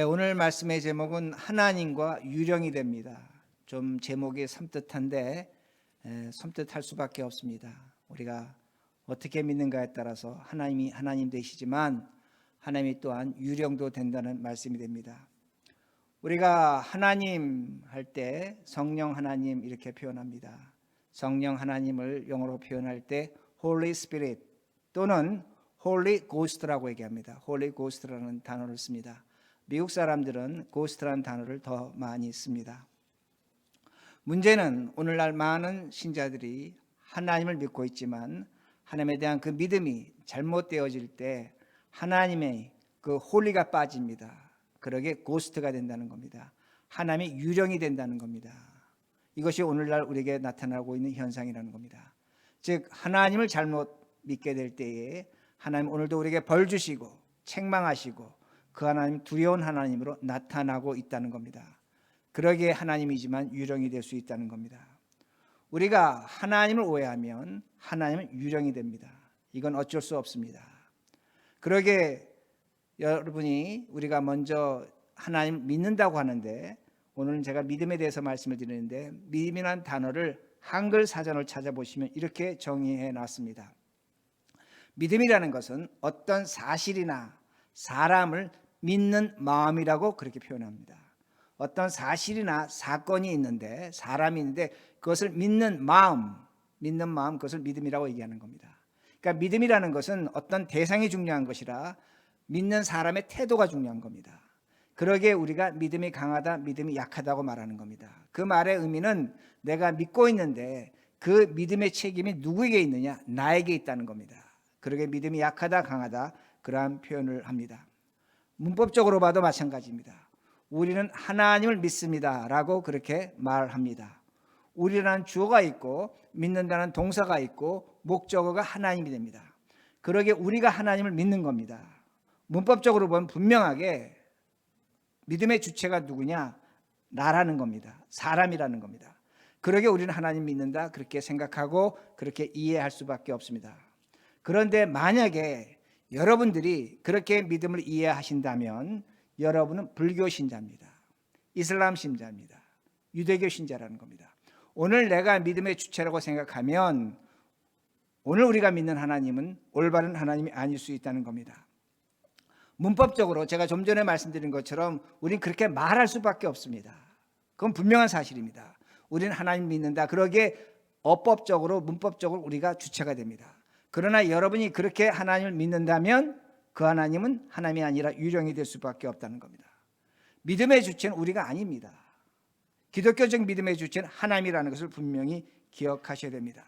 오늘 말씀의 제목은 하나님과 유령이 됩니다. 좀 제목이 섬뜩한데 섬뜩할 수밖에 없습니다. 우리가 어떻게 믿는가에 따라서 하나님이 하나님 되시지만 하나님이 또한 유령도 된다는 말씀이 됩니다. 우리가 하나님 할 때 성령 하나님 이렇게 표현합니다. 성령 하나님을 영어로 표현할 때 Holy Spirit 또는 Holy Ghost라고 얘기합니다. Holy Ghost라는 단어를 씁니다. 미국 사람들은 Ghost라는 단어를 더 많이 씁니다. 문제는 오늘날 많은 신자들이 하나님을 믿고 있지만 하나님에 대한 그 믿음이 잘못되어질 때 하나님의 그 홀리가 빠집니다. 그러게 고스트가 된다는 겁니다. 하나님의 유령이 된다는 겁니다. 이것이 오늘날 우리에게 나타나고 있는 현상이라는 겁니다. 즉 하나님을 잘못 믿게 될 때에 하나님 오늘도 우리에게 벌 주시고 책망하시고 그 하나님 두려운 하나님으로 나타나고 있다는 겁니다. 그러기에 하나님이지만 유령이 될 수 있다는 겁니다. 우리가 하나님을 오해하면 하나님은 유령이 됩니다. 이건 어쩔 수 없습니다. 그러기에 여러분이 우리가 먼저 하나님을 믿는다고 하는데 오늘은 제가 믿음에 대해서 말씀을 드리는데 믿음이라는 단어를 한글 사전을 찾아보시면 이렇게 정의해 놨습니다. 믿음이라는 것은 어떤 사실이나 사람을 믿는 마음이라고 그렇게 표현합니다. 어떤 사실이나 사건이 있는데 사람이 있는데 그것을 믿는 마음 그것을 믿음이라고 얘기하는 겁니다. 그러니까 믿음이라는 것은 어떤 대상이 중요한 것이라 믿는 사람의 태도가 중요한 겁니다. 그러기에 우리가 믿음이 강하다, 믿음이 약하다고 말하는 겁니다. 그 말의 의미는 내가 믿고 있는데 그 믿음의 책임이 누구에게 있느냐? 나에게 있다는 겁니다. 그러기에 믿음이 약하다, 강하다 그러한 표현을 합니다. 문법적으로 봐도 마찬가지입니다. 우리는 하나님을 믿습니다 라고 그렇게 말합니다. 우리라는 주어가 있고 믿는다는 동사가 있고 목적어가 하나님이 됩니다. 그러기에 우리가 하나님을 믿는 겁니다. 문법적으로 보면 분명하게 믿음의 주체가 누구냐? 나라는 겁니다. 사람이라는 겁니다. 그러기에 우리는 하나님 믿는다 그렇게 생각하고 그렇게 이해할 수밖에 없습니다. 그런데 만약에 여러분들이 그렇게 믿음을 이해하신다면 여러분은 불교 신자입니다. 이슬람 신자입니다. 유대교 신자라는 겁니다. 오늘 내가 믿음의 주체라고 생각하면 오늘 우리가 믿는 하나님은 올바른 하나님이 아닐 수 있다는 겁니다. 문법적으로 제가 좀 전에 말씀드린 것처럼 우리는 그렇게 말할 수밖에 없습니다. 그건 분명한 사실입니다. 우리는 하나님 믿는다. 그러기에 어법적으로 문법적으로 우리가 주체가 됩니다. 그러나 여러분이 그렇게 하나님을 믿는다면 그 하나님은 하나님이 아니라 유령이 될 수밖에 없다는 겁니다. 믿음의 주체는 우리가 아닙니다. 기독교적 믿음의 주체는 하나님이라는 것을 분명히 기억하셔야 됩니다.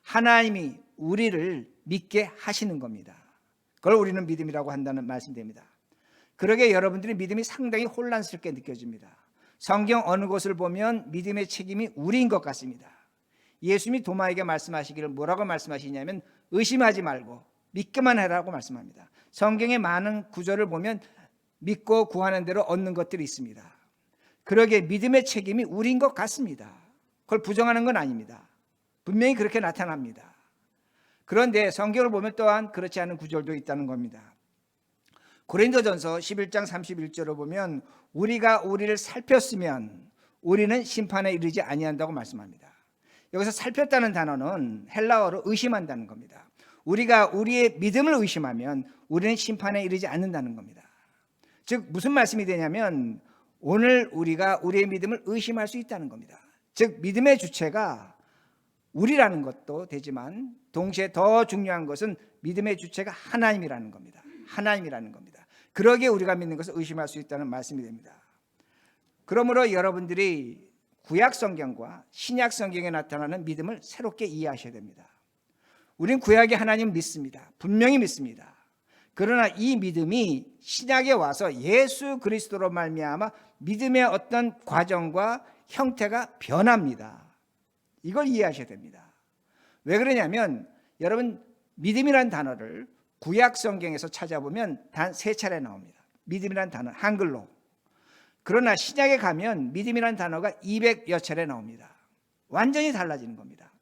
하나님이 우리를 믿게 하시는 겁니다. 그걸 우리는 믿음이라고 한다는 말씀입니다. 그러기에 여러분들이 믿음이 상당히 혼란스럽게 느껴집니다. 성경 어느 곳을 보면 믿음의 책임이 우리인 것 같습니다. 예수님이 도마에게 말씀하시기를 뭐라고 말씀하시냐면 의심하지 말고 믿기만 해라고 말씀합니다. 성경의 많은 구절을 보면 믿고 구하는 대로 얻는 것들이 있습니다. 그러기에 믿음의 책임이 우리인 것 같습니다. 그걸 부정하는 건 아닙니다. 분명히 그렇게 나타납니다. 그런데 성경을 보면 또한 그렇지 않은 구절도 있다는 겁니다. 고린도전서 11장 31절을 보면 우리가 우리를 살폈으면 우리는 심판에 이르지 아니한다고 말씀합니다. 여기서 살폈다는 단어는 헬라어로 의심한다는 겁니다. 우리가 우리의 믿음을 의심하면 우리는 심판에 이르지 않는다는 겁니다. 즉 무슨 말씀이 되냐면 오늘 우리가 우리의 믿음을 의심할 수 있다는 겁니다. 즉 믿음의 주체가 우리라는 것도 되지만 동시에 더 중요한 것은 믿음의 주체가 하나님이라는 겁니다. 하나님이라는 겁니다. 그러기에 우리가 믿는 것을 의심할 수 있다는 말씀이 됩니다. 그러므로 여러분들이 구약 성경과 신약 성경에 나타나는 믿음을 새롭게 이해하셔야 됩니다. 우린 구약의 하나님 믿습니다. 분명히 믿습니다. 그러나 이 믿음이 신약에 와서 예수 그리스도로 말미암아 믿음의 어떤 과정과 형태가 변합니다. 이걸 이해하셔야 됩니다. 왜 그러냐면 여러분 믿음이라는 단어를 구약 성경에서 찾아보면 단 3차례 나옵니다. 믿음이라는 단어 한글로. 그러나 신약에 가면 믿음이라는 단어가 200여 차례 나옵니다. 완전히 달라지는 겁니다.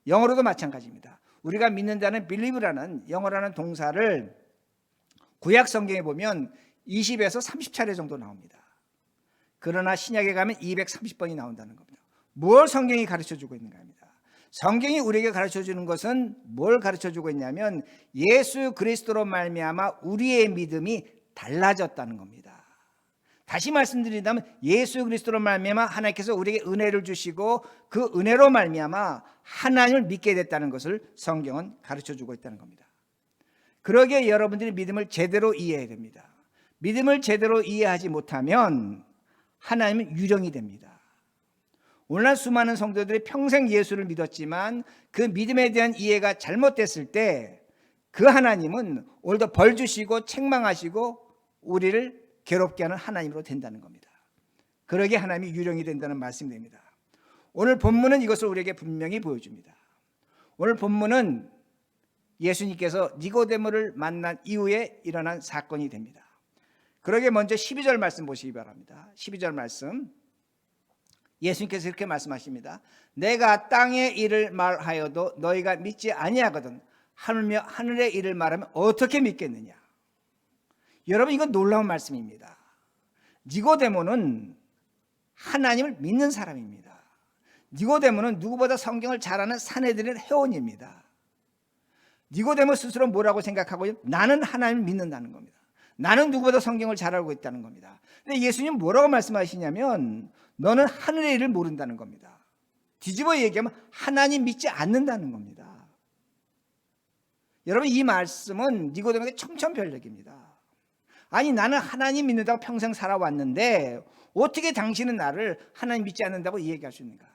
영어로도 마찬가지입니다. 우리가 믿는다는 believe라는 영어라는 동사를 구약 성경에 보면 20에서 30차례 정도 나옵니다. 그러나 신약에 가면 230번이 나온다는 겁니다. 뭘 성경이 가르쳐주고 있는가 합니다. 성경이 우리에게 가르쳐주는 것은 뭘 가르쳐주고 있냐면 예수 그리스도로 말미암아 우리의 믿음이 달라졌다는 겁니다. 다시 말씀드린다면 예수 그리스도로 말미암아 하나님께서 우리에게 은혜를 주시고 그 은혜로 말미암아 하나님을 믿게 됐다는 것을 성경은 가르쳐주고 있다는 겁니다. 그러기에 여러분들이 믿음을 제대로 이해해야 됩니다. 믿음을 제대로 이해하지 못하면 하나님은 유령이 됩니다. 오늘날 수많은 성도들이 평생 예수를 믿었지만 그 믿음에 대한 이해가 잘못됐을 때 그 하나님은 오늘도 벌 주시고 책망하시고 우리를 괴롭게 하는 하나님으로 된다는 겁니다. 그러기에 하나님이 유령이 된다는 말씀이 됩니다. 오늘 본문은 이것을 우리에게 분명히 보여줍니다. 오늘 본문은 예수님께서 니고데모를 만난 이후에 일어난 사건이 됩니다. 그러기에 먼저 12절 말씀 보시기 바랍니다. 12절 말씀 예수님께서 이렇게 말씀하십니다. 내가 땅의 일을 말하여도 너희가 믿지 아니하거든 하물며 하늘의 일을 말하면 어떻게 믿겠느냐. 여러분 이건 놀라운 말씀입니다. 니고데모는 하나님을 믿는 사람입니다. 니고데모는 누구보다 성경을 잘 아는 사내들의 회원입니다. 니고데모 스스로 뭐라고 생각하고 나는 하나님을 믿는다는 겁니다. 나는 누구보다 성경을 잘 알고 있다는 겁니다. 근데 예수님 뭐라고 말씀하시냐면 너는 하늘의 일을 모른다는 겁니다. 뒤집어 얘기하면 하나님 믿지 않는다는 겁니다. 여러분 이 말씀은 니고데모에게 청천벽력입니다. 아니 나는 하나님 믿는다고 평생 살아왔는데 어떻게 당신은 나를 하나님 믿지 않는다고 얘기할 수 있는가?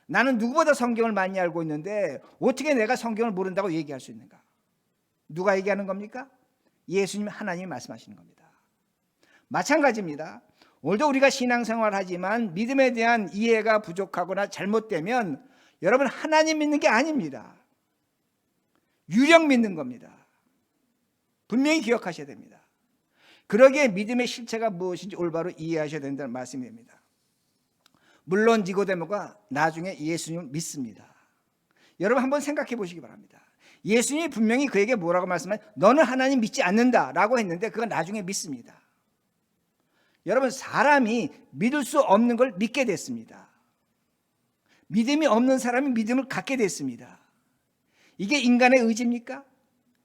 나는 누구보다 성경을 많이 알고 있는데 어떻게 내가 성경을 모른다고 얘기할 수 있는가? 누가 얘기하는 겁니까? 예수님 하나님이 말씀하시는 겁니다. 마찬가지입니다. 오늘도 우리가 신앙생활을 하지만 믿음에 대한 이해가 부족하거나 잘못되면 여러분 하나님 믿는 게 아닙니다. 유령 믿는 겁니다. 분명히 기억하셔야 됩니다. 그러기에 믿음의 실체가 무엇인지 올바로 이해하셔야 된다는 말씀이 됩니다. 물론 니고데모가 나중에 예수님을 믿습니다. 여러분 한번 생각해 보시기 바랍니다. 예수님이 분명히 그에게 뭐라고 말씀하냐 너는 하나님 믿지 않는다라고 했는데 그건 나중에 믿습니다. 여러분 사람이 믿을 수 없는 걸 믿게 됐습니다. 믿음이 없는 사람이 믿음을 갖게 됐습니다. 이게 인간의 의지입니까?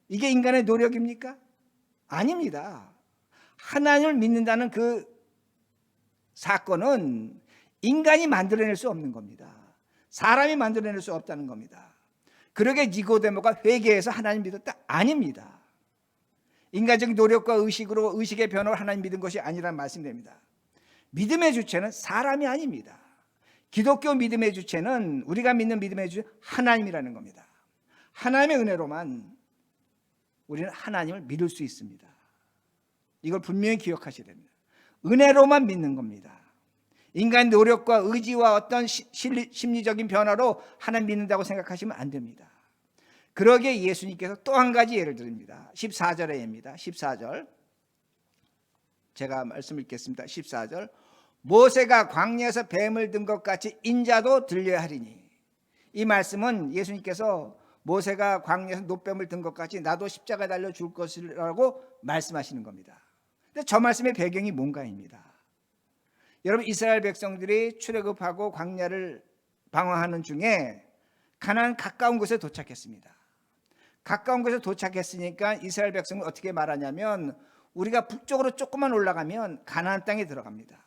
이게 인간의 노력입니까? 아닙니다. 하나님을 믿는다는 그 사건은 인간이 만들어낼 수 없는 겁니다. 사람이 만들어낼 수 없다는 겁니다. 그러게 니고데모가 회개해서 하나님 믿었다? 아닙니다. 인간적인 노력과 의식으로 의식의 변화로 하나님 믿은 것이 아니라는 말씀입니다. 믿음의 주체는 사람이 아닙니다. 기독교 믿음의 주체는 우리가 믿는 믿음의 주체 하나님이라는 겁니다. 하나님의 은혜로만 우리는 하나님을 믿을 수 있습니다. 이걸 분명히 기억하셔야 됩니다. 은혜로만 믿는 겁니다. 인간 노력과 의지와 어떤 심리적인 변화로 하나님 믿는다고 생각하시면 안 됩니다. 그러기에 예수님께서 또 한 가지 예를 드립니다. 14절의 예입니다. 14절 제가 말씀 읽겠습니다. 14절 모세가 광야에서 뱀을 든 것 같이 인자도 들려야 하리니. 이 말씀은 예수님께서 모세가 광야에서 노뱀을 든 것 같이 나도 십자가 달려 죽을 것이라고 말씀하시는 겁니다. 근데 저 말씀의 배경이 뭔가입니다. 여러분 이스라엘 백성들이 출애굽하고 광야를 방황하는 중에 가나안 가까운 곳에 도착했습니다. 가까운 곳에 도착했으니까 이스라엘 백성은 어떻게 말하냐면 우리가 북쪽으로 조금만 올라가면 가나안 땅에 들어갑니다.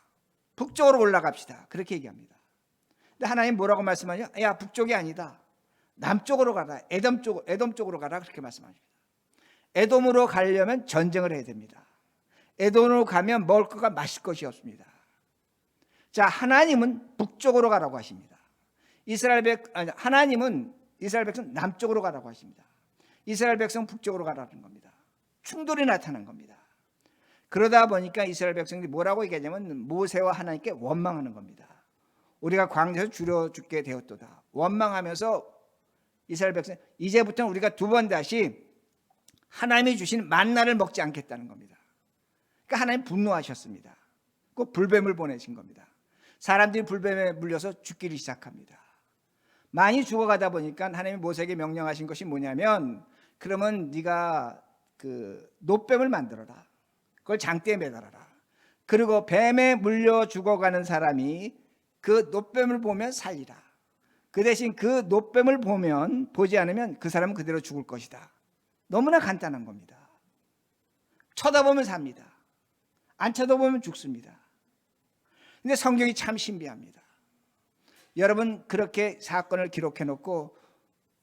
북쪽으로 올라갑시다. 그렇게 얘기합니다. 근데 하나님 뭐라고 말씀하냐? 야 북쪽이 아니다. 남쪽으로 가라. 에돔 쪽으로 가라. 그렇게 말씀하십니다. 에돔으로 가려면 전쟁을 해야 됩니다. 에돔으로 가면 먹을 것과 마실 것이 없습니다. 자, 하나님은 북쪽으로 가라고 하십니다. 하나님은 이스라엘 백성 남쪽으로 가라고 하십니다. 이스라엘 백성 북쪽으로 가라는 겁니다. 충돌이 나타난 겁니다. 그러다 보니까 이스라엘 백성들이 뭐라고 얘기하냐면 모세와 하나님께 원망하는 겁니다. 우리가 광야에서 줄여 죽게 되었도다. 원망하면서 이스라엘 백성 이제부터는 우리가 두 번 다시 하나님이 주신 만나를 먹지 않겠다는 겁니다. 그러니까 하나님 분노하셨습니다. 그 불뱀을 보내신 겁니다. 사람들이 불뱀에 물려서 죽기를 시작합니다. 많이 죽어가다 보니까 하나님이 모세에게 명령하신 것이 뭐냐면 그러면 네가 그 노뱀을 만들어라. 그걸 장대에 매달아라. 그리고 뱀에 물려 죽어가는 사람이 그 놋뱀을 보면 살리라. 그 대신 그 놋뱀을 보지 않으면 그 사람은 그대로 죽을 것이다. 너무나 간단한 겁니다. 쳐다보면 삽니다. 안 쳐다보면 죽습니다. 근데 성경이 참 신비합니다. 여러분, 그렇게 사건을 기록해 놓고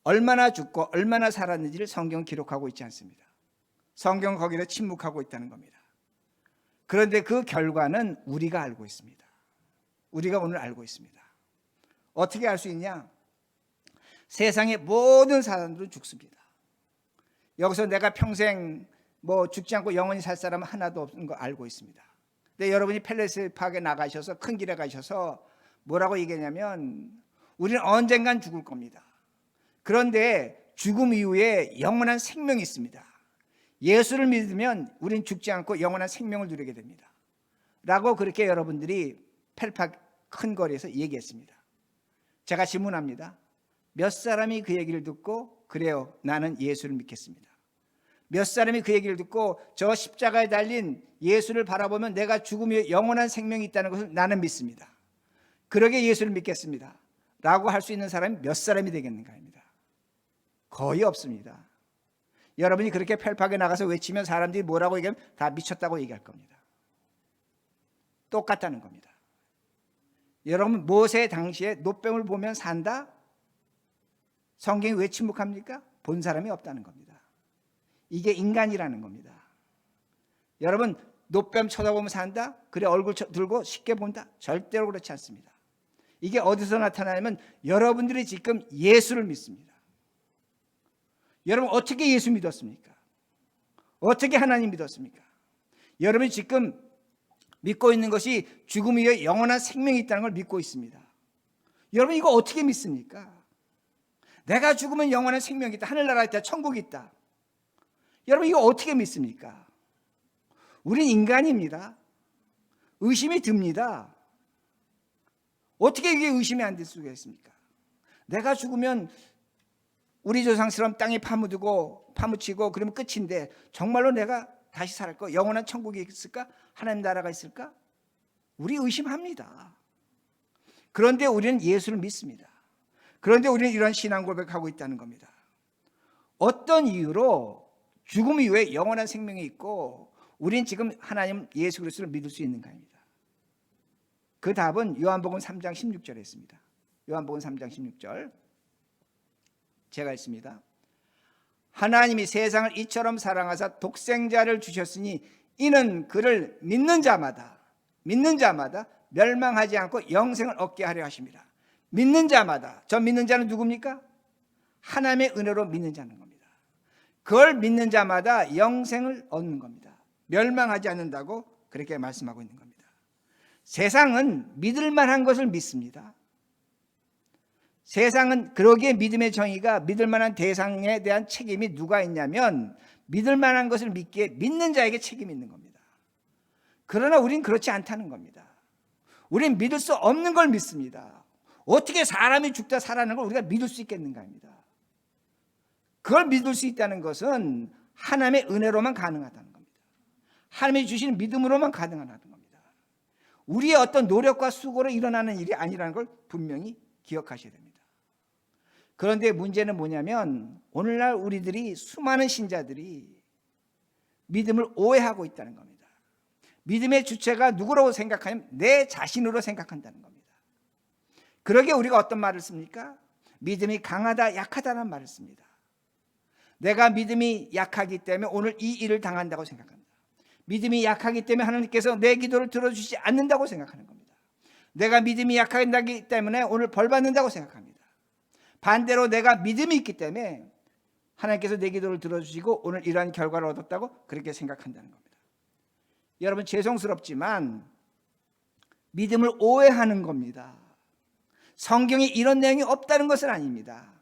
얼마나 죽고 얼마나 살았는지를 성경은 기록하고 있지 않습니다. 성경은 거기에 침묵하고 있다는 겁니다. 그런데 그 결과는 우리가 알고 있습니다. 우리가 오늘 알고 있습니다. 어떻게 알 수 있냐? 세상의 모든 사람들은 죽습니다. 여기서 내가 평생 죽지 않고 영원히 살 사람은 하나도 없는 거 알고 있습니다. 근데 여러분이 팰리세이드 파크에 나가셔서 큰 길에 가셔서 뭐라고 얘기하냐면 우리는 언젠간 죽을 겁니다. 그런데 죽음 이후에 영원한 생명이 있습니다. 예수를 믿으면 우린 죽지 않고 영원한 생명을 누리게 됩니다. 라고 그렇게 여러분들이 펠팍 큰 거리에서 얘기했습니다. 제가 질문합니다. 몇 사람이 그 얘기를 듣고 그래요, 나는 예수를 믿겠습니다. 몇 사람이 그 얘기를 듣고 저 십자가에 달린 예수를 바라보면 내가 죽음 후에 영원한 생명이 있다는 것을 나는 믿습니다. 그러게 예수를 믿겠습니다. 라고 할 수 있는 사람이 몇 사람이 되겠는가입니다. 거의 없습니다. 여러분이 그렇게 펠팍에 나가서 외치면 사람들이 뭐라고 얘기하면 다 미쳤다고 얘기할 겁니다. 똑같다는 겁니다. 여러분, 모세 당시에 놋뱀을 보면 산다? 성경이 왜 침묵합니까? 본 사람이 없다는 겁니다. 이게 인간이라는 겁니다. 여러분, 놋뱀 쳐다보면 산다? 그래 얼굴 들고 쉽게 본다? 절대로 그렇지 않습니다. 이게 어디서 나타나냐면 여러분들이 지금 예수를 믿습니다. 여러분, 어떻게 예수 믿었습니까? 어떻게 하나님 믿었습니까? 여러분이 지금 믿고 있는 것이 죽음 이후에 영원한 생명이 있다는 걸 믿고 있습니다. 여러분, 이거 어떻게 믿습니까? 내가 죽으면 영원한 생명이 있다, 하늘나라에 있다, 천국이 있다. 여러분, 이거 어떻게 믿습니까? 우린 인간입니다. 의심이 듭니다. 어떻게 이게 의심이 안 될 수가 있습니까? 내가 죽으면 우리 조상처럼 땅에 파묻히고 그러면 끝인데 정말로 내가 다시 살까? 영원한 천국이 있을까? 하나님 나라가 있을까? 우리 의심합니다. 그런데 우리는 예수를 믿습니다. 그런데 우리는 이런 신앙 고백하고 있다는 겁니다. 어떤 이유로 죽음 이후에 영원한 생명이 있고 우린 지금 하나님 예수 그리스도를 믿을 수 있는가입니다. 그 답은 요한복음 3장 16절에 있습니다. 요한복음 3장 16절 제가 읽습니다. 하나님이 세상을 이처럼 사랑하사 독생자를 주셨으니 이는 그를 믿는 자마다 멸망하지 않고 영생을 얻게 하려 하십니다. 믿는 자마다, 저 믿는 자는 누굽니까? 하나님의 은혜로 믿는 자는 겁니다. 그걸 믿는 자마다 영생을 얻는 겁니다. 멸망하지 않는다고 그렇게 말씀하고 있는 겁니다. 세상은 믿을 만한 것을 믿습니다. 세상은 그러기에 믿음의 정의가 믿을 만한 대상에 대한 책임이 누가 있냐면 믿을 만한 것을 믿기에 믿는 자에게 책임이 있는 겁니다. 그러나 우린 그렇지 않다는 겁니다. 우린 믿을 수 없는 걸 믿습니다. 어떻게 사람이 죽다 살아나는 걸 우리가 믿을 수 있겠는가입니다. 그걸 믿을 수 있다는 것은 하나님의 은혜로만 가능하다는 겁니다. 하나님이 주시는 믿음으로만 가능하다는 겁니다. 우리의 어떤 노력과 수고로 일어나는 일이 아니라는 걸 분명히 기억하셔야 됩니다. 그런데 문제는 뭐냐면 오늘날 우리들이 수많은 신자들이 믿음을 오해하고 있다는 겁니다. 믿음의 주체가 누구라고 생각하냐면 내 자신으로 생각한다는 겁니다. 그러기에 우리가 어떤 말을 씁니까? 믿음이 강하다 약하다는 말을 씁니다. 내가 믿음이 약하기 때문에 오늘 이 일을 당한다고 생각합니다. 믿음이 약하기 때문에 하나님께서 내 기도를 들어주시지 않는다고 생각하는 겁니다. 내가 믿음이 약하기 때문에 오늘 벌 받는다고 생각합니다. 반대로 내가 믿음이 있기 때문에 하나님께서 내 기도를 들어주시고 오늘 이러한 결과를 얻었다고 그렇게 생각한다는 겁니다. 여러분, 죄송스럽지만 믿음을 오해하는 겁니다. 성경에 이런 내용이 없다는 것은 아닙니다.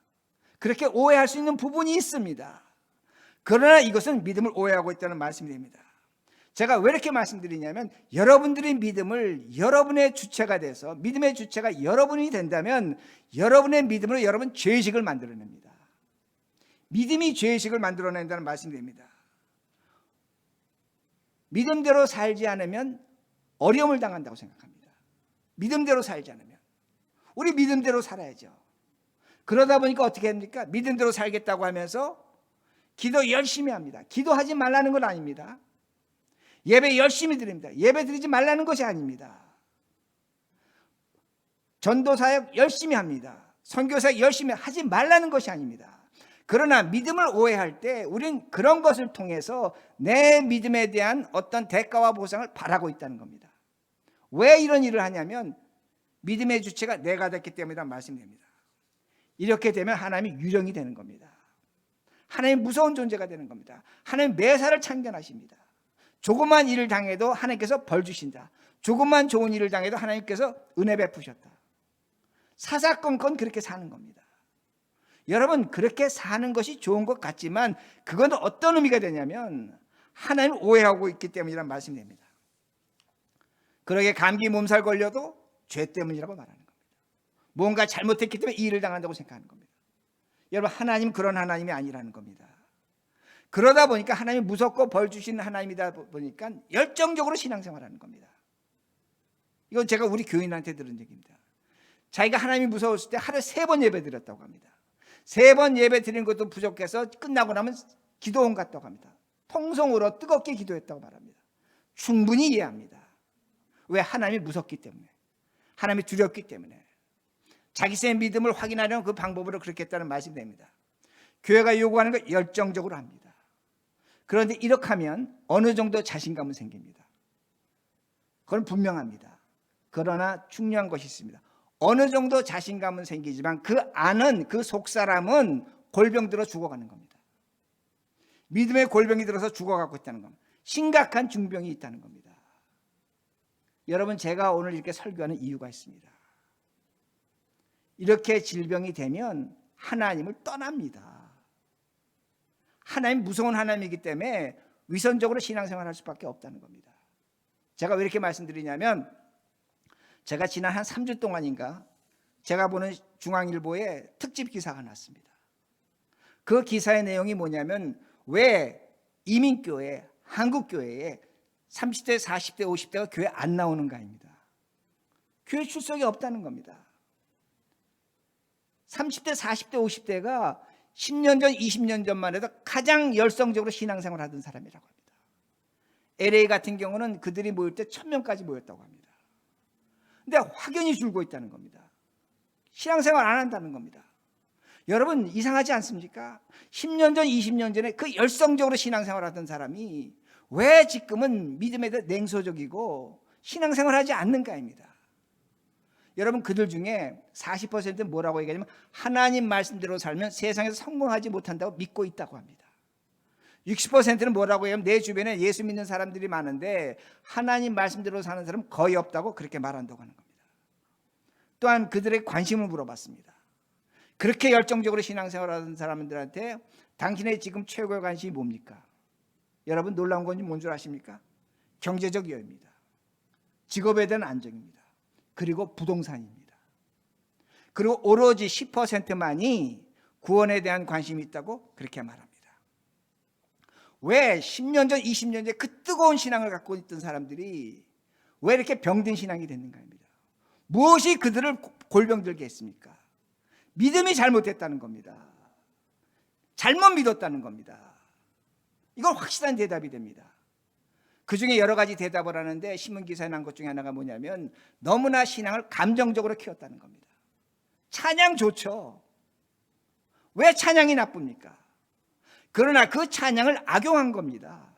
그렇게 오해할 수 있는 부분이 있습니다. 그러나 이것은 믿음을 오해하고 있다는 말씀이 됩니다. 제가 왜 이렇게 말씀드리냐면 여러분들의 믿음을 여러분의 주체가 돼서 믿음의 주체가 여러분이 된다면 여러분의 믿음으로 여러분 죄의식을 만들어냅니다. 믿음이 죄의식을 만들어낸다는 말씀이 됩니다. 믿음대로 살지 않으면 어려움을 당한다고 생각합니다. 믿음대로 살지 않으면. 우리 믿음대로 살아야죠. 그러다 보니까 어떻게 합니까? 믿음대로 살겠다고 하면서 기도 열심히 합니다. 기도하지 말라는 건 아닙니다. 예배 열심히 드립니다. 예배 드리지 말라는 것이 아닙니다. 전도사역 열심히 합니다. 선교사역 열심히 하지 말라는 것이 아닙니다. 그러나 믿음을 오해할 때 우린 그런 것을 통해서 내 믿음에 대한 어떤 대가와 보상을 바라고 있다는 겁니다. 왜 이런 일을 하냐면 믿음의 주체가 내가 됐기 때문이라는 말씀입니다. 이렇게 되면 하나님이 유령이 되는 겁니다. 하나님 무서운 존재가 되는 겁니다. 하나님 매사를 참견하십니다. 조그만 일을 당해도 하나님께서 벌 주신다. 조그만 좋은 일을 당해도 하나님께서 은혜 베푸셨다. 사사건건 그렇게 사는 겁니다. 여러분, 그렇게 사는 것이 좋은 것 같지만 그건 어떤 의미가 되냐면 하나님을 오해하고 있기 때문이라는 말씀이 됩니다. 그러게 감기 몸살 걸려도 죄 때문이라고 말하는 겁니다. 뭔가 잘못했기 때문에 이 일을 당한다고 생각하는 겁니다. 여러분, 하나님 그런 하나님이 아니라는 겁니다. 그러다 보니까 하나님이 무섭고 벌 주시는 하나님이다 보니까 열정적으로 신앙생활하는 겁니다. 이건 제가 우리 교인한테 들은 얘기입니다. 자기가 하나님이 무서웠을 때 하루에 3번 예배 드렸다고 합니다. 3번 예배 드리는 것도 부족해서 끝나고 나면 기도원 갔다고 합니다. 통성으로 뜨겁게 기도했다고 말합니다. 충분히 이해합니다. 왜? 하나님이 무섭기 때문에, 하나님이 두렵기 때문에. 자기의 믿음을 확인하려는 그 방법으로 그렇게 했다는 말씀이 됩니다. 교회가 요구하는 걸 열정적으로 합니다. 그런데 이렇게 하면 어느 정도 자신감은 생깁니다. 그건 분명합니다. 그러나 중요한 것이 있습니다. 어느 정도 자신감은 생기지만 그 안은, 그 속사람은 골병 들어 죽어가는 겁니다. 믿음의 골병이 들어서 죽어가고 있다는 겁니다. 심각한 중병이 있다는 겁니다. 여러분, 제가 오늘 이렇게 설교하는 이유가 있습니다. 이렇게 질병이 되면 하나님을 떠납니다. 하나님 무서운 하나님이기 때문에 위선적으로 신앙생활할 수밖에 없다는 겁니다. 제가 왜 이렇게 말씀드리냐면 제가 지난 한 3주 동안인가 제가 보는 중앙일보에 특집 기사가 났습니다. 그 기사의 내용이 뭐냐면 왜 이민교회, 한국교회에 30대, 40대, 50대가 교회 안 나오는가입니다. 교회 출석이 없다는 겁니다. 30대, 40대, 50대가 10년 전, 20년 전만 해도 가장 열성적으로 신앙생활을 하던 사람이라고 합니다. LA 같은 경우는 그들이 모일 때 1000명까지 모였다고 합니다. 근데 확연히 줄고 있다는 겁니다. 신앙생활 안 한다는 겁니다. 여러분, 이상하지 않습니까? 10년 전, 20년 전에 그 열성적으로 신앙생활 하던 사람이 왜 지금은 믿음에 대해 냉소적이고 신앙생활하지 않는가입니다. 여러분, 그들 중에 40%는 뭐라고 얘기하냐면 하나님 말씀대로 살면 세상에서 성공하지 못한다고 믿고 있다고 합니다. 60%는 뭐라고 얘기하면 내 주변에 예수 믿는 사람들이 많은데 하나님 말씀대로 사는 사람은 거의 없다고 그렇게 말한다고 하는 겁니다. 또한 그들의 관심을 물어봤습니다. 그렇게 열정적으로 신앙생활하는 사람들한테 당신의 지금 최고의 관심이 뭡니까? 여러분, 놀라운 건지 뭔 줄 아십니까? 경제적 여유입니다. 직업에 대한 안정입니다. 그리고 부동산입니다. 그리고 오로지 10%만이 구원에 대한 관심이 있다고 그렇게 말합니다. 왜 10년 전, 20년 전에 그 뜨거운 신앙을 갖고 있던 사람들이 왜 이렇게 병든 신앙이 됐는가입니다. 무엇이 그들을 골병들게 했습니까? 믿음이 잘못됐다는 겁니다. 잘못 믿었다는 겁니다. 이건 확실한 대답이 됩니다. 그 중에 여러 가지 대답을 하는데 신문기사에 난 것 중에 하나가 뭐냐면 너무나 신앙을 감정적으로 키웠다는 겁니다. 찬양 좋죠. 왜 찬양이 나쁩니까? 그러나 그 찬양을 악용한 겁니다.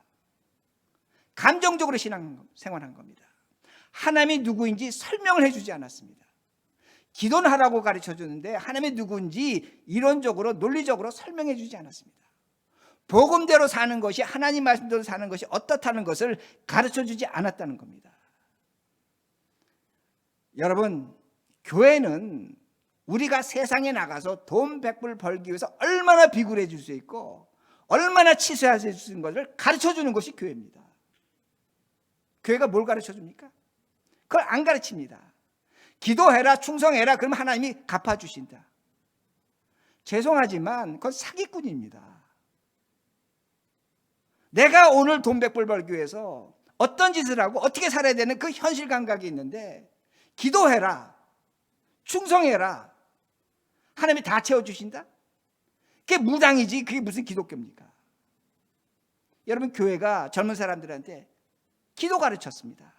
감정적으로 신앙생활한 겁니다. 하나님이 누구인지 설명을 해주지 않았습니다. 기도는 하라고 가르쳐주는데 하나님이 누구인지 이론적으로 논리적으로 설명해 주지 않았습니다. 복음대로 사는 것이, 하나님 말씀대로 사는 것이 어떻다는 것을 가르쳐주지 않았다는 겁니다. 여러분, 교회는 우리가 세상에 나가서 돈 100불 벌기 위해서 얼마나 비굴해 줄 수 있고 얼마나 치수할 수 있는 것을 가르쳐주는 것이 교회입니다. 교회가 뭘 가르쳐줍니까? 그걸 안 가르칩니다. 기도해라, 충성해라, 그러면 하나님이 갚아주신다. 죄송하지만 그건 사기꾼입니다. 내가 오늘 돈 100불 벌기 위해서 어떤 짓을 하고 어떻게 살아야 되는 그 현실 감각이 있는데, 기도해라, 충성해라, 하나님이 다 채워주신다? 그게 무당이지 그게 무슨 기독교입니까? 여러분, 교회가 젊은 사람들한테 기도 가르쳤습니다.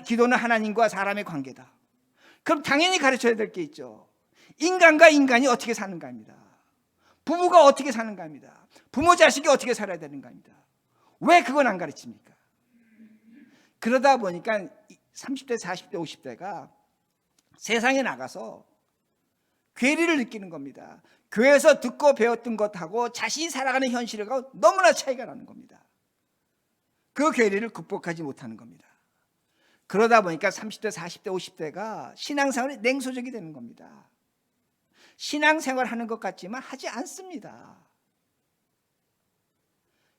기도는 하나님과 사람의 관계다. 그럼 당연히 가르쳐야 될 게 있죠. 인간과 인간이 어떻게 사는가입니다. 부부가 어떻게 사는가입니다. 부모 자식이 어떻게 살아야 되는가입니다. 왜 그건 안 가르칩니까? 그러다 보니까 30대, 40대, 50대가 세상에 나가서 괴리를 느끼는 겁니다. 교회에서 듣고 배웠던 것하고 자신이 살아가는 현실하고 너무나 차이가 나는 겁니다. 그 괴리를 극복하지 못하는 겁니다. 그러다 보니까 30대, 40대, 50대가 신앙생활이 냉소적이 되는 겁니다. 신앙생활 하는 것 같지만 하지 않습니다.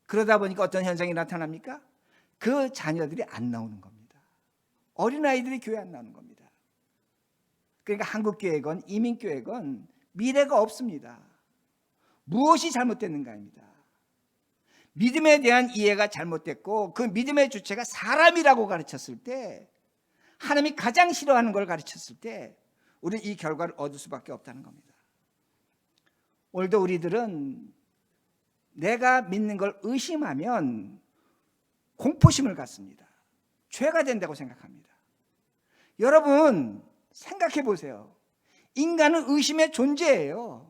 그러다 보니까 어떤 현상이 나타납니까? 그 자녀들이 안 나오는 겁니다. 어린아이들이 교회 안 나오는 겁니다. 그러니까 한국교회건 이민교회건 미래가 없습니다. 무엇이 잘못됐는가입니다. 믿음에 대한 이해가 잘못됐고, 그 믿음의 주체가 사람이라고 가르쳤을 때, 하나님이 가장 싫어하는 걸 가르쳤을 때 우리는 이 결과를 얻을 수밖에 없다는 겁니다. 오늘도 우리들은 내가 믿는 걸 의심하면 공포심을 갖습니다. 죄가 된다고 생각합니다. 여러분, 생각해 보세요. 인간은 의심의 존재예요.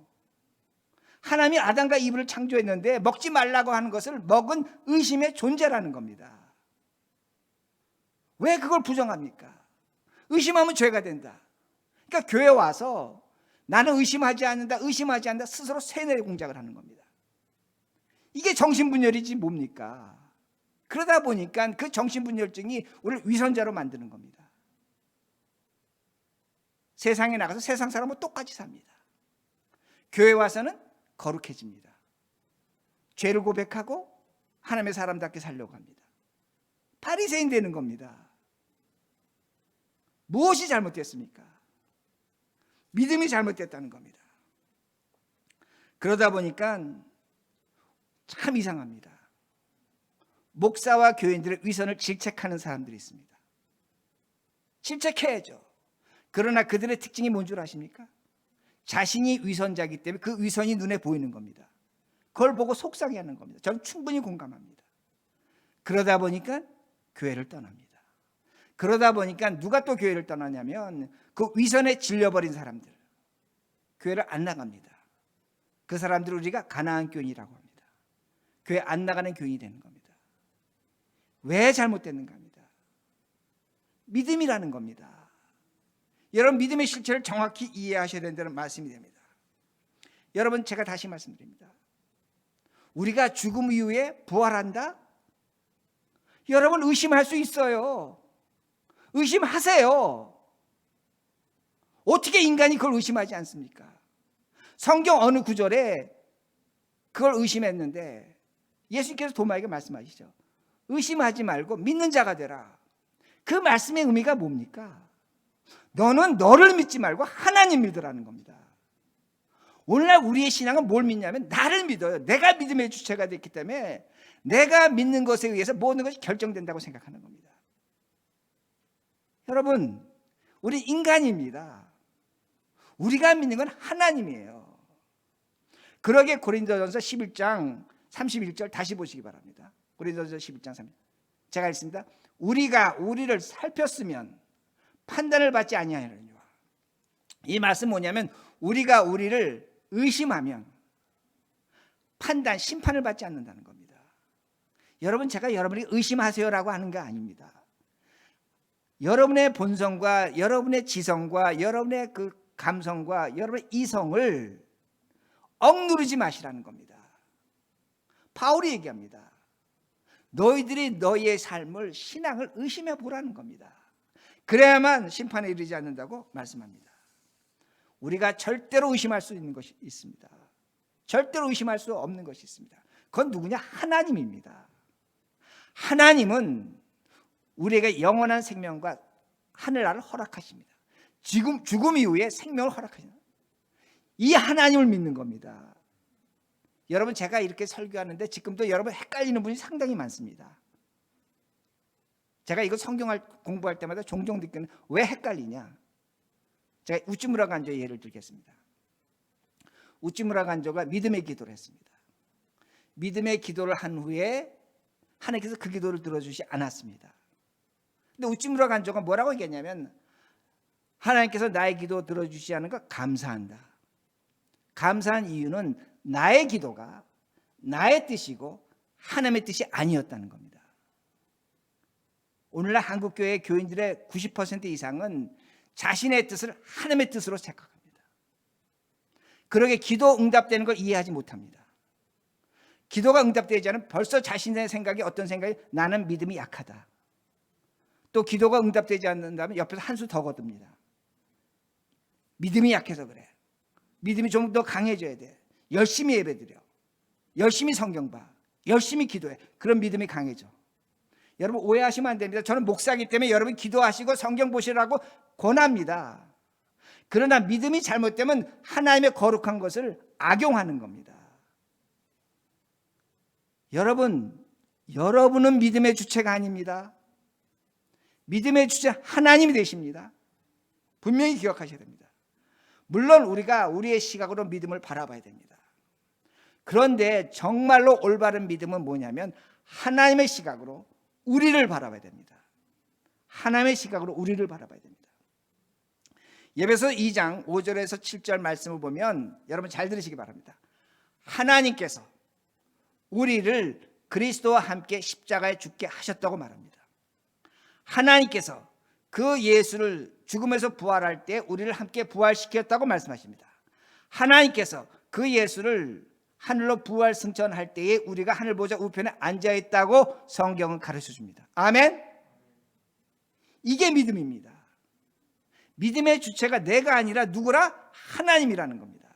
하나님이 아담과 이브를 창조했는데 먹지 말라고 하는 것을 먹은 의심의 존재라는 겁니다. 왜 그걸 부정합니까? 의심하면 죄가 된다. 그러니까 교회 와서 나는 의심하지 않는다, 의심하지 않는다, 스스로 세뇌 공작을 하는 겁니다. 이게 정신분열이지 뭡니까? 그러다 보니까 그 정신분열증이 우리를 위선자로 만드는 겁니다. 세상에 나가서 세상 사람은 똑같이 삽니다. 교회 와서는 거룩해집니다. 죄를 고백하고 하나님의 사람답게 살려고 합니다. 바리새인 되는 겁니다. 무엇이 잘못됐습니까? 믿음이 잘못됐다는 겁니다. 그러다 보니까 참 이상합니다. 목사와 교인들의 위선을 질책하는 사람들이 있습니다. 질책해야죠. 그러나 그들의 특징이 뭔 줄 아십니까? 자신이 위선자이기 때문에 그 위선이 눈에 보이는 겁니다. 그걸 보고 속상해하는 겁니다. 저는 충분히 공감합니다. 그러다 보니까 교회를 떠납니다. 그러다 보니까 누가 또 교회를 떠나냐면 그 위선에 질려버린 사람들, 교회를 안 나갑니다. 그 사람들을 우리가 가나안 교인이라고 합니다. 교회 안 나가는 교인이 되는 겁니다. 왜 잘못됐는가 합니다. 믿음이라는 겁니다. 여러분, 믿음의 실체를 정확히 이해하셔야 된다는 말씀이 됩니다. 여러분, 제가 다시 말씀드립니다. 우리가 죽음 이후에 부활한다? 여러분, 의심할 수 있어요. 의심하세요. 어떻게 인간이 그걸 의심하지 않습니까? 성경 어느 구절에 그걸 의심했는데 예수님께서 도마에게 말씀하시죠. 의심하지 말고 믿는 자가 되라. 그 말씀의 의미가 뭡니까? 너는 너를 믿지 말고 하나님 믿으라는 겁니다. 오늘날 우리의 신앙은 뭘 믿냐면 나를 믿어요. 내가 믿음의 주체가 됐기 때문에 내가 믿는 것에 의해서 모든 것이 결정된다고 생각하는 겁니다. 여러분, 우리 인간입니다. 우리가 믿는 건 하나님이에요. 그러게 고린도전서 11장 31절 다시 보시기 바랍니다. 고린도전서 11장 31절 제가 읽습니다. 우리가 우리를 살폈으면 판단을 받지 아니하느니라. 이 말씀 뭐냐면 우리가 우리를 의심하면 판단, 심판을 받지 않는다는 겁니다. 여러분, 제가 여러분이 의심하세요라고 하는 게 아닙니다. 여러분의 본성과 여러분의 지성과 여러분의 그 감성과 여러분의 이성을 억누르지 마시라는 겁니다. 바울이 얘기합니다. 너희들이 너희의 삶을, 신앙을 의심해 보라는 겁니다. 그래야만 심판에 이르지 않는다고 말씀합니다. 우리가 절대로 의심할 수 있는 것이 있습니다. 절대로 의심할 수 없는 것이 있습니다. 그건 누구냐? 하나님입니다. 하나님은 우리에게 영원한 생명과 하늘나라를 허락하십니다. 죽음 이후에 생명을 허락하십니다. 이 하나님을 믿는 겁니다. 여러분, 제가 이렇게 설교하는데 지금도 여러분 헷갈리는 분이 상당히 많습니다. 제가 이거 성경을 공부할 때마다 종종 느끼는, 왜 헷갈리냐? 제가 우찌무라 간조의 예를 들겠습니다. 우찌무라 간조가 믿음의 기도를 했습니다. 믿음의 기도를 한 후에 하나님께서 그 기도를 들어주지 않았습니다. 근데 우찌무라 간조가 뭐라고 얘기했냐면, 하나님께서 나의 기도 들어주지 않은 거 감사한다. 감사한 이유는 나의 기도가 나의 뜻이고 하나님의 뜻이 아니었다는 겁니다. 오늘날 한국교회 교인들의 90% 이상은 자신의 뜻을 하나님의 뜻으로 생각합니다. 그러게 기도 응답되는 걸 이해하지 못합니다. 기도가 응답되지 않으면 벌써 자신의 생각이 어떤 생각이, 나는 믿음이 약하다. 또 기도가 응답되지 않는다면 옆에서 한 수 더 거둡니다. 믿음이 약해서 그래. 믿음이 좀 더 강해져야 돼. 열심히 예배드려. 열심히 성경 봐. 열심히 기도해. 그런 믿음이 강해져. 여러분 오해하시면 안 됩니다. 저는 목사이기 때문에 여러분 기도하시고 성경 보시라고 권합니다. 그러나 믿음이 잘못되면 하나님의 거룩한 것을 악용하는 겁니다. 여러분은 믿음의 주체가 아닙니다. 믿음의 주체 하나님이 되십니다. 분명히 기억하셔야 됩니다. 물론 우리가 우리의 시각으로 믿음을 바라봐야 됩니다. 그런데 정말로 올바른 믿음은 뭐냐면 하나님의 시각으로 우리를 바라봐야 됩니다. 하나님의 시각으로 우리를 바라봐야 됩니다. 에베소 2장 5절에서 7절 말씀을 보면 여러분 잘 들으시기 바랍니다. 하나님께서 우리를 그리스도와 함께 십자가에 죽게 하셨다고 말합니다. 하나님께서 그 예수를 죽음에서 부활할 때 우리를 함께 부활시켰다고 말씀하십니다. 하나님께서 그 예수를 하늘로 부활 승천할 때에 우리가 하늘 보좌 우편에 앉아 있다고 성경은 가르쳐 줍니다. 아멘. 이게 믿음입니다. 믿음의 주체가 내가 아니라 누구라? 하나님이라는 겁니다.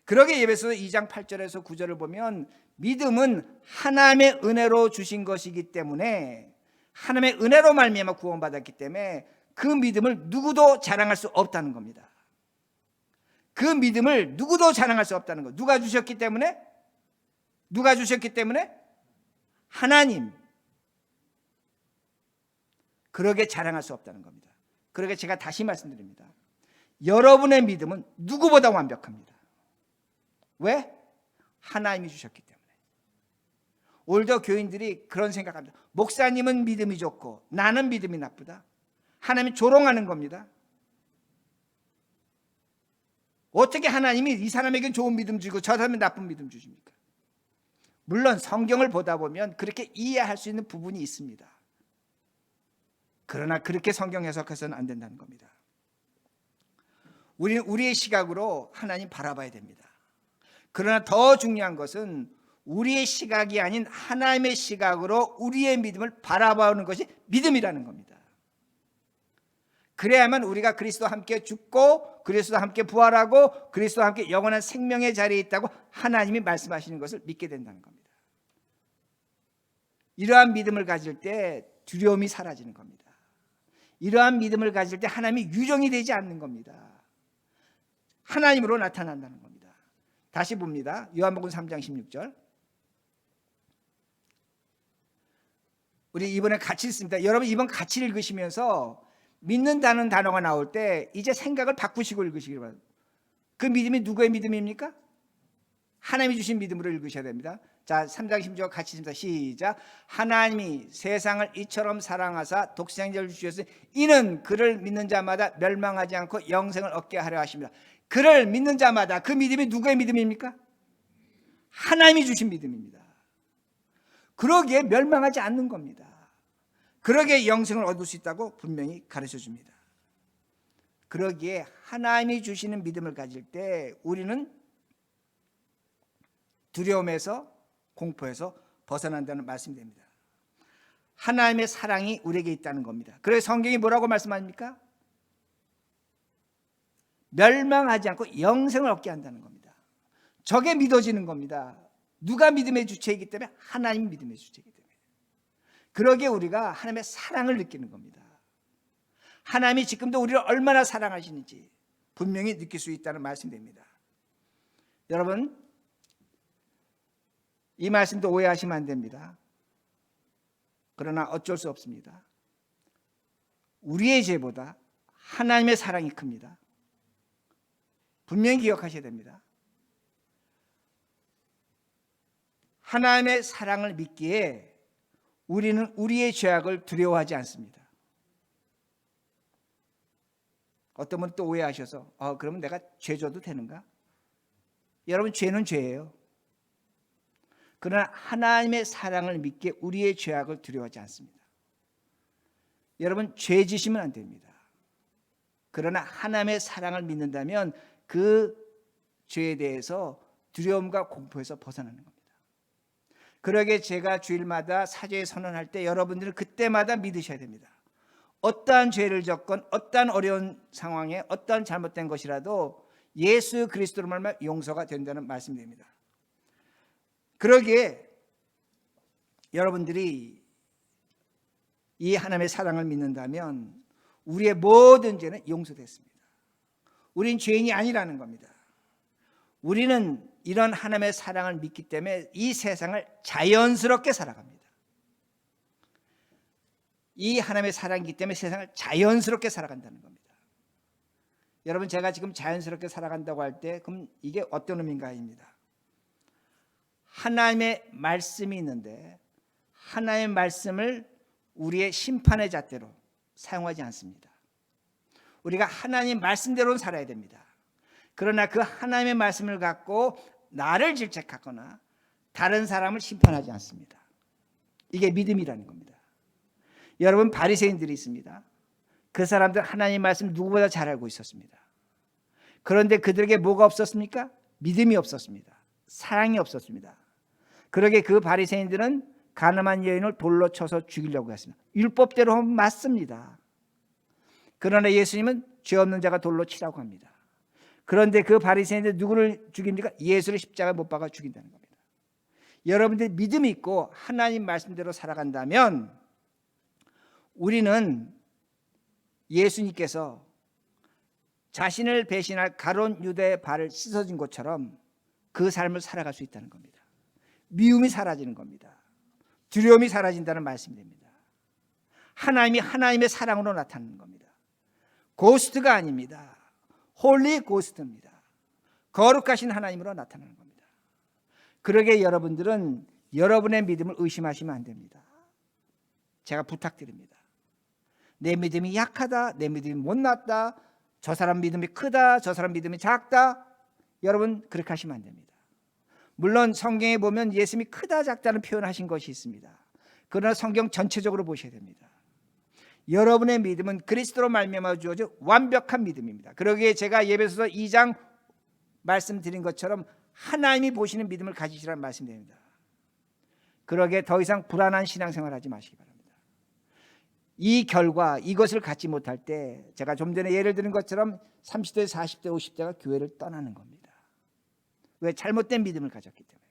그러게 에베소 2장 8절에서 9절을 보면 믿음은 하나님의 은혜로 주신 것이기 때문에, 하나님의 은혜로 말미암아 구원받았기 때문에 그 믿음을 누구도 자랑할 수 없다는 겁니다. 그 믿음을 누구도 자랑할 수 없다는 것. 누가 주셨기 때문에? 누가 주셨기 때문에? 하나님. 그러게 자랑할 수 없다는 겁니다. 그러게 제가 다시 말씀드립니다. 여러분의 믿음은 누구보다 완벽합니다. 왜? 하나님이 주셨기 때문에. 오늘도 교인들이 그런 생각합니다. 목사님은 믿음이 좋고 나는 믿음이 나쁘다. 하나님이 조롱하는 겁니다. 어떻게 하나님이 이 사람에겐 좋은 믿음 주고 저 사람에게 나쁜 믿음 주십니까? 물론 성경을 보다 보면 그렇게 이해할 수 있는 부분이 있습니다. 그러나 그렇게 성경 해석해서는 안 된다는 겁니다. 우리는 우리의 시각으로 하나님 바라봐야 됩니다. 그러나 더 중요한 것은 우리의 시각이 아닌 하나님의 시각으로 우리의 믿음을 바라보는 것이 믿음이라는 겁니다. 그래야만 우리가 그리스도와 함께 죽고 그리스도와 함께 부활하고 그리스도와 함께 영원한 생명의 자리에 있다고 하나님이 말씀하시는 것을 믿게 된다는 겁니다. 이러한 믿음을 가질 때 두려움이 사라지는 겁니다. 이러한 믿음을 가질 때 하나님이 유령이 되지 않는 겁니다. 하나님으로 나타난다는 겁니다. 다시 봅니다. 요한복음 3장 16절. 우리 이번에 같이 읽습니다. 여러분 이번 같이 읽으시면서 믿는다는 단어가 나올 때 이제 생각을 바꾸시고 읽으시기 바랍니다. 그 믿음이 누구의 믿음입니까? 하나님이 주신 믿음으로 읽으셔야 됩니다. 자, 3장 16절 같이 읽습니다. 시작. 하나님이 세상을 이처럼 사랑하사 독생자를 주셨으니 이는 그를 믿는 자마다 멸망하지 않고 영생을 얻게 하려 하십니다. 그를 믿는 자마다, 그 믿음이 누구의 믿음입니까? 하나님이 주신 믿음입니다. 그러기에 멸망하지 않는 겁니다. 그러기에 영생을 얻을 수 있다고 분명히 가르쳐 줍니다. 그러기에 하나님이 주시는 믿음을 가질 때 우리는 두려움에서, 공포에서 벗어난다는 말씀이 됩니다. 하나님의 사랑이 우리에게 있다는 겁니다. 그래서 성경이 뭐라고 말씀합니까? 멸망하지 않고 영생을 얻게 한다는 겁니다. 저게 믿어지는 겁니다. 누가 믿음의 주체이기 때문에? 하나님 믿음의 주체이기 때문에. 그러기에 우리가 하나님의 사랑을 느끼는 겁니다. 하나님이 지금도 우리를 얼마나 사랑하시는지 분명히 느낄 수 있다는 말씀입니다. 여러분, 이 말씀도 오해하시면 안 됩니다. 그러나 어쩔 수 없습니다. 우리의 죄보다 하나님의 사랑이 큽니다. 분명히 기억하셔야 됩니다. 하나님의 사랑을 믿기에 우리는 우리의 죄악을 두려워하지 않습니다. 어떤 분은 또 오해하셔서 그러면 내가 죄 져도 되는가? 여러분, 죄는 죄예요. 그러나 하나님의 사랑을 믿기에 우리의 죄악을 두려워하지 않습니다. 여러분, 죄 지시면 안 됩니다. 그러나 하나님의 사랑을 믿는다면 그 죄에 대해서 두려움과 공포에서 벗어나는 겁니다. 그러게 제가 주일마다 사죄 선언할 때 여러분들은 그때마다 믿으셔야 됩니다. 어떠한 죄를 졌건 어떠한 어려운 상황에 어떠한 잘못된 것이라도 예수 그리스도로 말미암아 용서가 된다는 말씀입니다. 그러기에 여러분들이 이 하나님의 사랑을 믿는다면 우리의 모든 죄는 용서됐습니다. 우린 죄인이 아니라는 겁니다. 우리는 이런 하나님의 사랑을 믿기 때문에 이 세상을 자연스럽게 살아갑니다. 이 하나님의 사랑이기 때문에 세상을 자연스럽게 살아간다는 겁니다. 여러분, 제가 지금 자연스럽게 살아간다고 할 때 그럼 이게 어떤 의미인가입니다. 하나님의 말씀이 있는데 하나님의 말씀을 우리의 심판의 잣대로 사용하지 않습니다. 우리가 하나님 말씀대로 살아야 됩니다. 그러나 그 하나님의 말씀을 갖고 나를 질책하거나 다른 사람을 심판하지 않습니다. 이게 믿음이라는 겁니다. 여러분, 바리새인들이 있습니다. 그 사람들 하나님 말씀 누구보다 잘 알고 있었습니다. 그런데 그들에게 뭐가 없었습니까? 믿음이 없었습니다. 사랑이 없었습니다. 그러게 그 바리새인들은 가늠한 여인을 돌로 쳐서 죽이려고 했습니다. 율법대로 하면 맞습니다. 그러나 예수님은 죄 없는 자가 돌로 치라고 합니다. 그런데 그 바리새인들 누구를 죽입니까? 예수를 십자가에 못 박아 죽인다는 겁니다. 여러분들 믿음이 있고 하나님 말씀대로 살아간다면 우리는 예수님께서 자신을 배신할 가룟 유다의 발을 씻어준 것처럼 그 삶을 살아갈 수 있다는 겁니다. 미움이 사라지는 겁니다. 두려움이 사라진다는 말씀입니다. 하나님이 하나님의 사랑으로 나타나는 겁니다. 고스트가 아닙니다. 홀리 고스트입니다. 거룩하신 하나님으로 나타나는 겁니다. 그러게 여러분들은 여러분의 믿음을 의심하시면 안 됩니다. 제가 부탁드립니다. 내 믿음이 약하다, 내 믿음이 못났다, 저 사람 믿음이 크다, 저 사람 믿음이 작다, 여러분 그렇게 하시면 안 됩니다. 물론 성경에 보면 예수님이 크다 작다는 표현하신 것이 있습니다. 그러나 성경 전체적으로 보셔야 됩니다. 여러분의 믿음은 그리스도로 말미암아 주어진 완벽한 믿음입니다. 그러기에 제가 예배소서 2장 말씀드린 것처럼 하나님이 보시는 믿음을 가지시라는 말씀드립니다. 그러기에 더 이상 불안한 신앙생활 하지 마시기 바랍니다. 이 결과, 이것을 갖지 못할 때 제가 좀 전에 예를 드린 것처럼 30대, 40대, 50대가 교회를 떠나는 겁니다. 왜? 잘못된 믿음을 가졌기 때문에,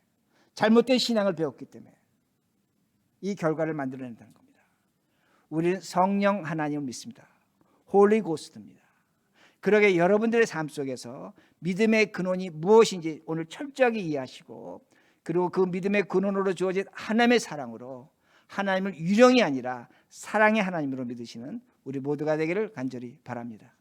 잘못된 신앙을 배웠기 때문에 이 결과를 만들어낸다는 겁니다. 우리는 성령 하나님을 믿습니다. 홀리 고스트입니다. 그러게 여러분들의 삶 속에서 믿음의 근원이 무엇인지 오늘 철저하게 이해하시고, 그리고 그 믿음의 근원으로 주어진 하나님의 사랑으로 하나님을 유령이 아니라 사랑의 하나님으로 믿으시는 우리 모두가 되기를 간절히 바랍니다.